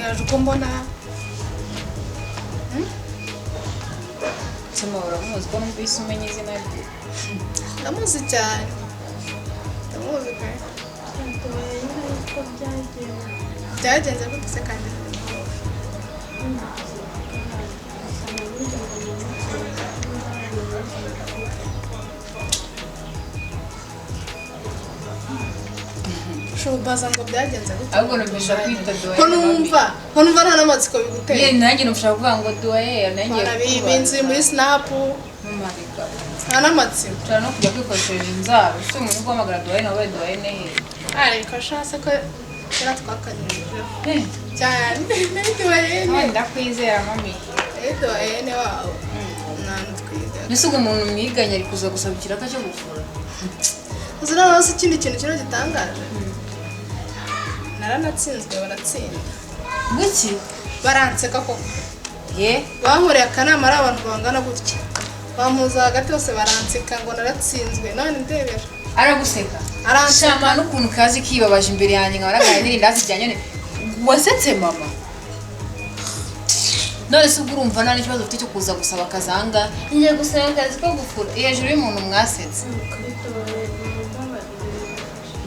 yaje uko mbona Samahora muzi ko numvise umenye izina rye. ndamuzi cyane ndamuzi pe byagenze gute se kandi Shubaza ngo byagenze gute Ahubwo numvisha kwita Doye. ko numva nta n'amatsiko biguteye Ye nanjye numvisha kuvuga ngo Doye nanjye. Binzi muri snap Mumarika. nta n'amatsiko Ushobora no kujya kwikoresheje inzara. Ufite umuntu uguhamagara Doye nawe Doye nehe. ariko shase ko era twakanyije cyane Doyene Ndakwizera mami. Doyene wawe nani twiga Nisugo umuntu mwiganye ari kuza gusaba ikiraka cyo gufura. uzina hose ikindi kintu kino gitangaje naranatsinzwe baratsinda Guki? baranseka koko Ye? bankoreye akanama ari abantu bangana gutya bampuza hagati bose baranseka ngo naratsinzwe none ndebera Araguseka. aranseka Shama n'ukuntu kazi kibabaje imbere yanjye nkabaragaye n'indazi cyane. Wasetse mama. None se ubwo urumva nta n'ikibazo ufite cyo kuza gusaba akazanga. Ngiye gusaba akazi ko gufura. Hejuru y'umuntu mwasetse.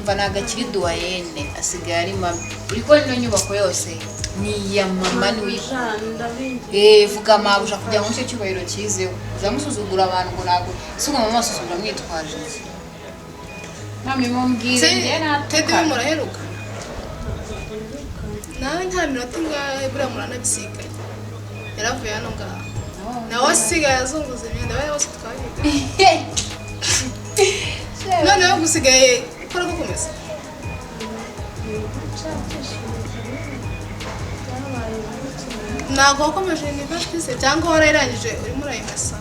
Mva nagakiri Doyene asigaye ari mama. Uriko ino nyubako yose ni iya mama ni uyikunda. Vuga mabusha kugira ngo cyo cyubahiro kizeho. Uzamusuzugura abantu ngo nago. Suga mama asuzugura mwitwaje. Mami mumbwire njye Tede muraheruka nawe nta minota ingahe buriya muranabisigaye yaravuye hano ngaha nawe asigaye azunguza imyenda we yose twahiga noneho gusigaye ukora gukomeza ntabwo wakomeje university cyangwa warayirangije urimo urayimesa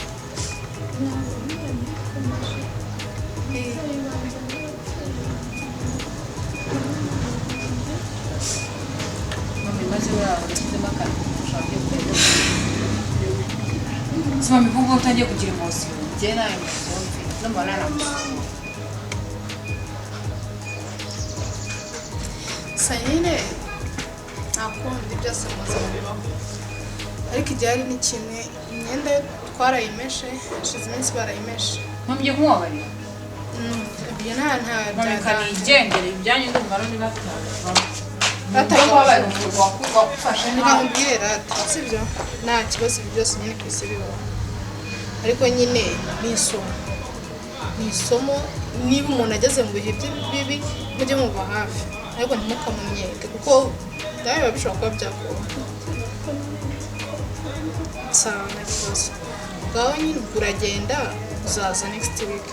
Mami kuko utangiye kugira emotion. Je nayo emotion. Nambara na. Sayine nakundi byose muze bibaho ariko ibyari ni kimwe imyenda yo twarayimeshe hashize iminsi barayimeshe Mami je kumwabarira. ibyo nta Mami kanigendere ibyanyu ndumva ari batanga. batagabaye Wakufasha nkamubwire rata sibyo nta kibazo byose nyine ku isi bibaho ariko nyine ni isomo niba umuntu ageze mu bihe bibi mujye muba hafi ariko ntimukamunyeke kuko nawe biba bishobora kuba byakora cyane rwose ngaho nyine ubwo uragenda uzaza next week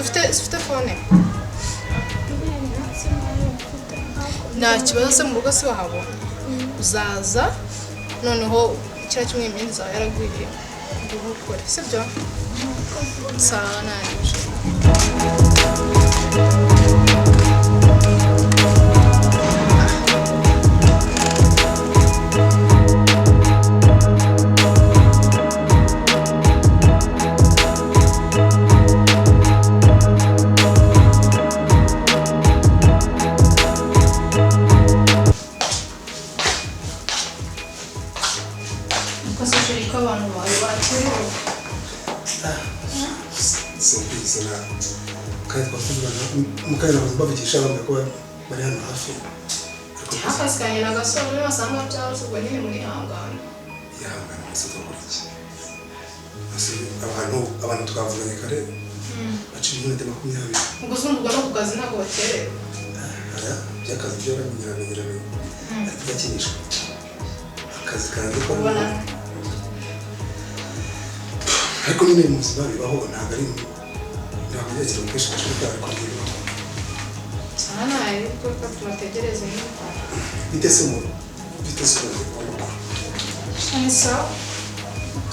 ufite phone nta kibazo se mu rugo si wahabona uzaza noneho kiriya kimwe imyenda zawe yaragwiriye ngo ukore sibyo sawa nanje mukanya bavugisha bamwe ko bari hano hafi akasikanye na gasore basanga cyangwa ubwo nyine muri hangana yahangana mwese twakuriki abantu twavuganye kare bacira iminota 20 ubwo zumva no ku kazi ntabwo bakerera aya by'akazi byo baramenyeranye ariko bakinishwa akazi kanjye ko ariko nyine mu buzima bibaho ntabwo ari ntabwo byakira kenshi gashoboka ariko bibaho cyane ariko tubategereze nyine bitese mu ni sawa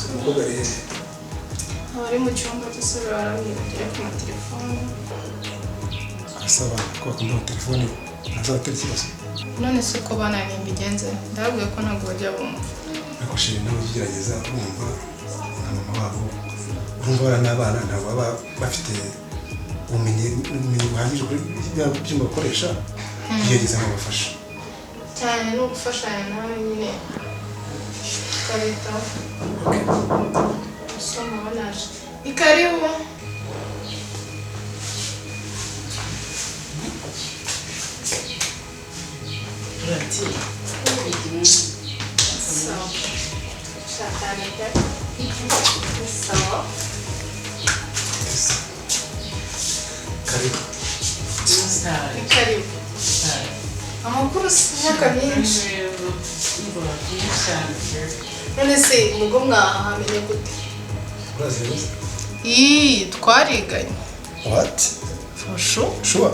umukobwa ari hehe abari mu cyumba cy'isura barabwira ku telefone asaba ko bakunda telefone azatera ikibazo none se uko bananiye mbigenze ndababwiye ko ntabwo bajya bumva ariko shiri nawe ugerageza bumva na mama wabo urumva bana n'abana ntabwo baba bafite ubumenyi buhagije kuri bya byuma bakoresha gerageza nkabafasha cyane no gufashanya nawe nyine ukabitaho usoma banaje ni karibu sawa karibu karibu amakuru si imyaka myinshi none se ubwo mwahamenye gute urazi neza twariganye what fasho sure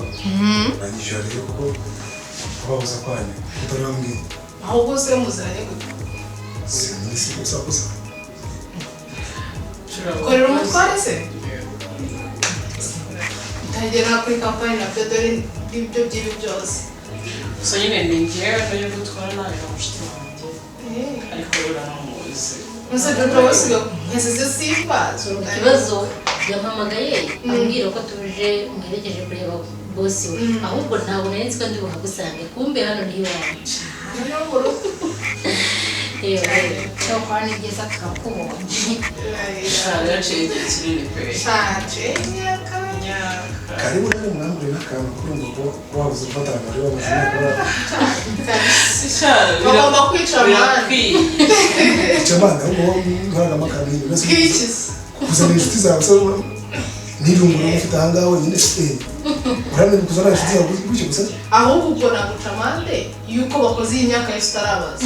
uranyishyura rero kuko kubabuza kwanyu utari wambwiye ahubwo se muziranye gute si gusa gusa korera umutware se utagera kuri kampani nabyo dore ibyo by'ibi byose gusa nyine ni njyewe niyo gutwara nawe na mushiki wanjye ariko uramuzi musa dore wasiga nkasize simbazo ikibazo yampamagaye ambwira ko tuje mwerekeje kureba bosi we ahubwo ntabwo nari nzi ko ndi buhagusange kumbe hano ni iwanyu cyo kwa ni byiza tukakubonye yaciye igihe kinini pe shaje nyaka karibu rero mwambure n'akantu kurumva ko wabuze gufatana muri bamaze bagomba kwica amande icyo mana ahubwo nkoragamo akantu ibintu bw'ikizi kuzana inshuti zawe se n'irunguru ufite ahangaha wenyine uramenya kuzana inshuti zawe gutyo gusa ahubwo ubwo naguca amande yuko bakoze iyi myaka yose utarabaza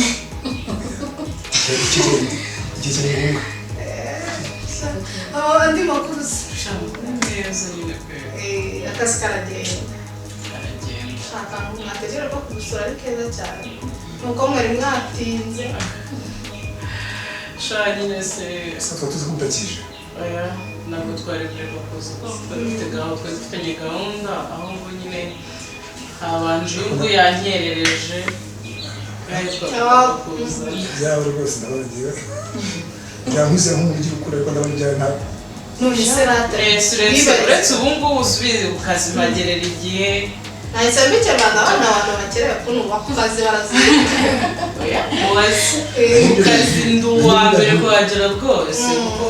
igihe kiri ngombwa andi makuru se neza nyine pe akazi karagenda aragenda shaka mwategera ko kudusura ari keza cyane nuko mwari mwatinze sha nyine se tuba tuzi ko mutakije oya ntabwo twari kureba kuza twari dufitanye gahunda ahubwo nyine habanje ubwo yankerereje kuza byawe rwose ndabona igihe byankwize nk'umujyi ukura ariko ndabona ibyawe ntabwo none se uretse ubu ngubu usubize ku kazi bagerera igihe nahise mbikemura ndabona abantu bakereye kuntu bakumaze barazirika mubaze ku kazi ndi uwa mbere kuhagera rwose kuko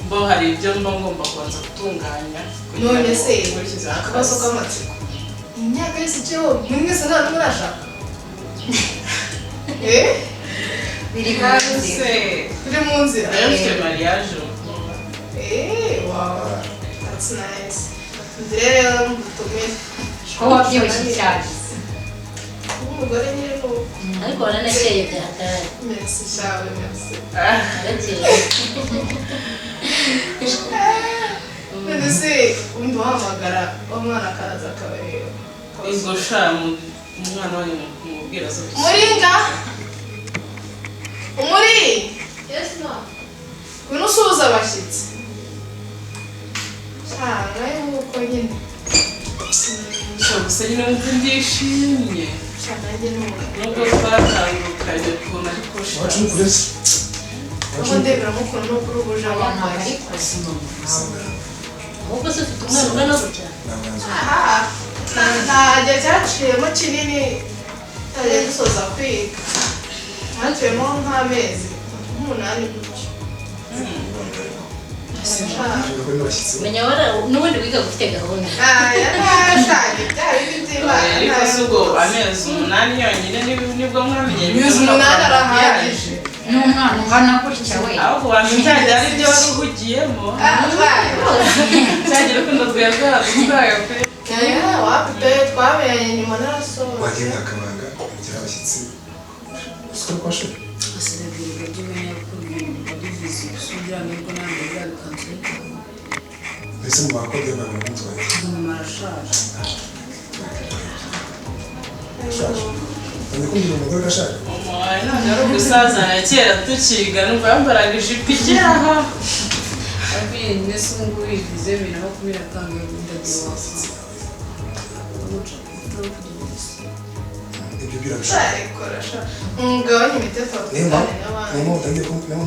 bo hari ibyo mba ngomba kubanza gutunganya none se akabazo k'amatsiko imyaka yose icyo mwese nta n'umwe urashaka biri turi mu nzira rero mfite mariage wow that's nice rero mutumire ko wabyibushye cyane umugore nyine nuko ariko waranakeye byahatari merci shawe merci arakeye none se wumva wahamagara umwana akaza akabareba ubwo sha umwana wanyu mubwira zo umuringa umuri yes ma ngwino usuhuza abashyitsi cyane nk'uko nyine gusa nyine wumva ndishimye nanjye nubwo twatandukanye ukuntu ariko wacu ni kure se ubu ndebera mukuru no kuri ubu uje abantu wambaye bari kurasima ahubwo se ufite umwana ungana gutya nta gihe cyaciyemo kinini tujya dusoza kwiga haciyemo nk'amezi nk'umunani gutyo menya n'ubundi wiga gufite gahunda yarashanye bya bindi ariko si ubwo by'imana amezi umunani yonyine nibwo mwamenye amezi umunani arahagije n'umwana ungana gutya we ahubwo wamenya cyane ari byo wari uhugiyemo cyangwa urukundo rwawe rwagutwaye pe wapite twaberanye nyuma n'arasohoka wagenga akabanga kugira abashyitsi usiko ko shuri asirabirwa by'imenya y'ukuntu bagize gusubira nibwo namwe byarukanze mbese mu bakobwa bawe mutwaye umuntu arashaje kandi kumvira umugore gashaje ntabwo ari ugusazana kera tukiga nuko yambaraga ijipo igeraho abiri mbese ubu ngubu bigize 2025 ndagiye wasa ibyo birabishaka umugabane imiteto niyo mpamvu utangiye kumbwira ngo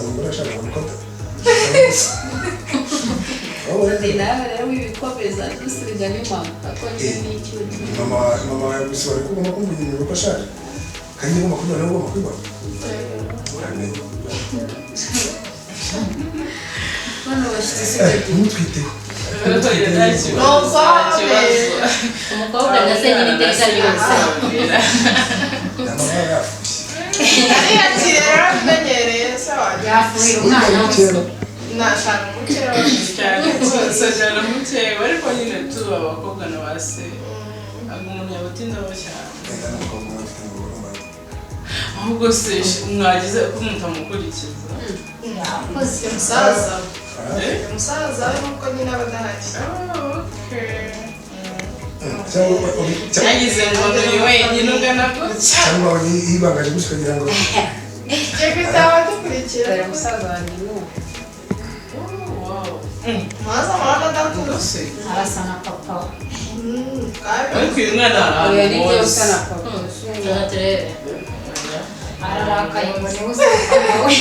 umugore ashaka gukota ndi nawe rero wibikomeza dusiga nyuma ako njye n'icyuti mama yawe gusa bari kubona ko umuntu ko ashaje kandi ngomba kubibona ngomba kubibona uramenye Hano bashyize ntutwite umukobwa na se nyine iteka ryose amabara yafushye ariyakire rero amenyereye se wanjye yafuhira umwana wese nashaka umukera cyane rwose ajyana mukeya ariko nyine tuba abakobwa na ba se ntabwo umuntu yabatindaho cyane ahubwo se mwagize ko mutamukurikiza yakoze umusaza we nuko nyine aba adahari yagize ngo ni wenyine ungana gutya cyangwa yibangaje gusa kugira ngo reka itaba dukurikira dore musaza wanjye n'ubu maze amahanga adakuze arasa na papa ariko uyu mwana oya ahantu nibyo usa na hose papa tuna turebe ararakaye ngo niwe usa na papa we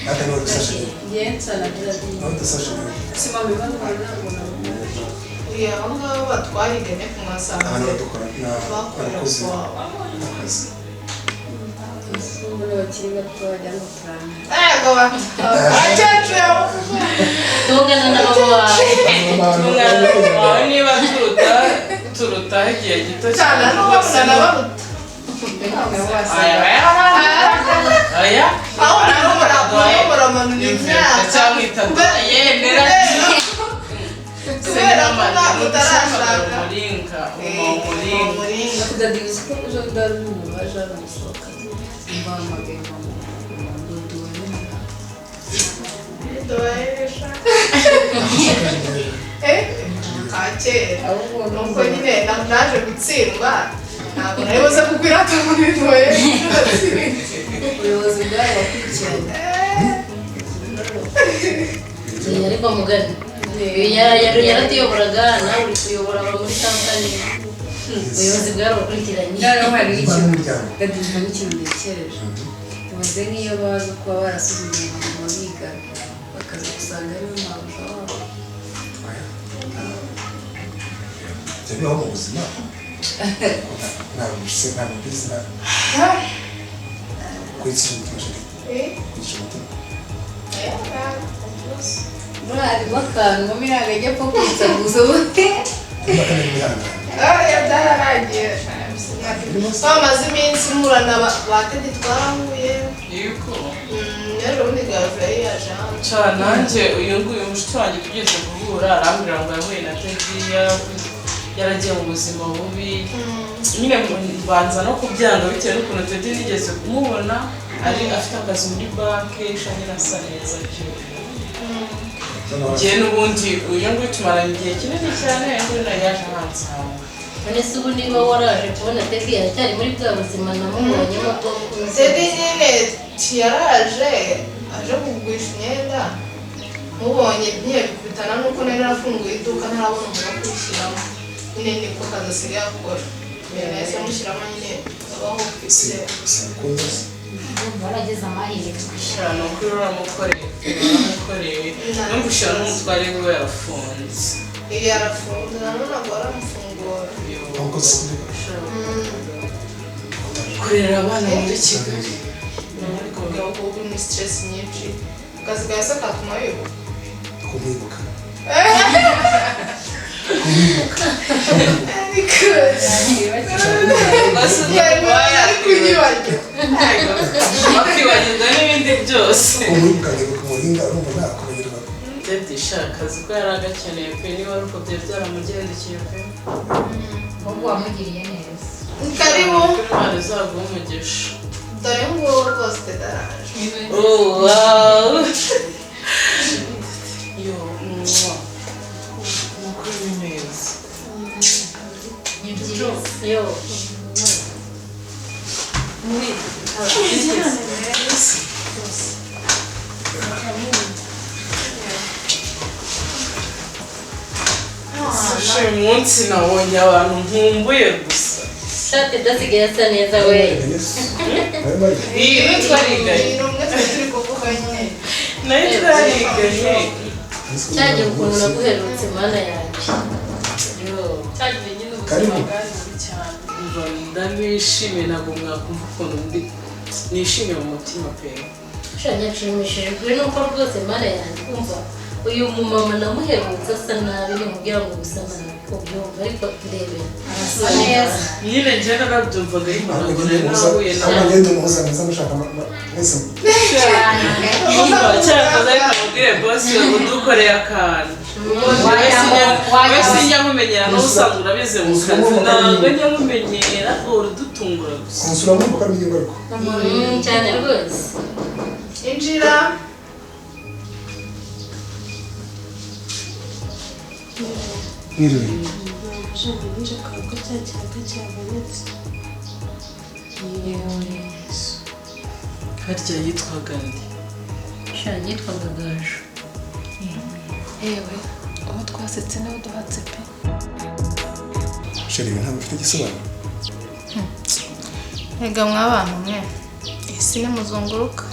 aka niwe dusashe ngensa na Gerardine niwe dusashe sima mibano ntabwo uriya abo ngabo batwariganye ku abantu masambu badukora bakorera n'abakozi kuwabo akazi mbona bakiri bato bajya no kuranga ego abakecuru tungana nabo bawe umwana wawe niba turuta igihe gito cyane n'ubabona n'abaruta aya aho muramanura imyaka cyamwita yendera kubera ko ntabwo utarashaka umuringa umuringa kudadiza ko ejo ndari n'ubu baje hano gusohoka mbahamagaye kakera ahubwo nuko nyine naje gutsindwa ntabwo nari buze kukwirata muri ntoye ubuyobozi bwarabakurikiranye ariko mugari yaratuyoboraga nawe uri kuyobora aba muri kampani ubuyobozi bwarabakurikiranye noneho hari imana ikintu n'umuryango gadizwa n'ikintu ntekereje tumaze nk'iyo bazi kuba barasubiye inyuma biga bakaza gusanga ariwe mabuja wabo ibyo bibaho mu buzima ntabwo mbizi kwicisha umutima shaka kwicisha umutima muri harimo akantu mu mirango ajya apfa kwitsaguza ubundi niba kandi n'ibihangano byararangiye bamaze iminsi murana batedi twarahuye yuko rero ubundi gahunda yari yaje hano cyane nanjye uyu nguyu mushiki wanjye tugeze guhura arambwira ngo yahuye na Teddy yaragiye mu buzima bubi nyine mbanza no kubyanga bitewe n'ukuntu Teddy nigeze kumubona ari afite akazi muri banki ishami asa neza njye n'ubundi uyu nguyu tumaranye igihe kinini cyane nguyu nawe yaje hansanga none se ubu niba waraje kubona Teddy aracyari muri bwa buzima namubonyemo bwo Teddy nyine yaraje aje kugurisha imyenda mubonye nyine bikubitana nuko nari narafunguye iduka ntarabona umuntu wo kwishyiramo nyine niko kazi asigaye akora nahise mushyiramo nyine abaho ku isi sinakunda warageze amahirwe ushobora no kuri uramukoreye n'umushyira n'umutware we yarafunze iyo yarafunze nanone ntabwo baramufungura abakozi kurera abana muri Kigali ariko ubwo uri muri stress nyinshi akazi kawe se katuma wibuka kumwibuka bakibagirwa n'ibindi byose kumwibuka nkibuka umuringa urumva nakumenyerwa Teddy akazi ko yari agakeneye pe niba ari uko byari byaramugendekeye pe ahubwo wamugiriye neza karibu kuri Imana izaguha umugisha dore nguwo rwose tedaraje oh wow yo nukuri ni neza ni byiza yo uyu munsi nabonye abantu nkumbuye gusa shati idasigaye asa neza we iyi ni twariganye ni umwe turi kuvuga nyine nayo twariganye cyagiye ukuntu naguherutse mana yanjye yo cyagiye nyine ubuzima Karibu. bwari bubi cyane ndabishimiye ntabwo mwakumva ukuntu ndi nishimiye mu mutima pe nshimishijwe nuko rwose Mana yanjye kumva uyu mumama namuherutse asa nabi nimubwira ngo gusa nabi ubyumva ariko ndebe arasa neza nyine njye narabyumvaga ntabwo nari nahuye nawe amagendo muhuza neza mushaka mwese cyangwa ariko mubwire bosi udukoreye akantu wese njya mumenyera n'usanzwe urabize mu kazi ntabwo njya mumenyera urudutungura gusa konsula mu bakora ingingo ariko cyane rwose injira mwiriwe harya yitwaga nde yitwaga Gaju yewe uwo twasetse nawe duhatse pe sheri ntabwo ufite igisobanuro Ega mw'abantu mwe isi nimuzunguruka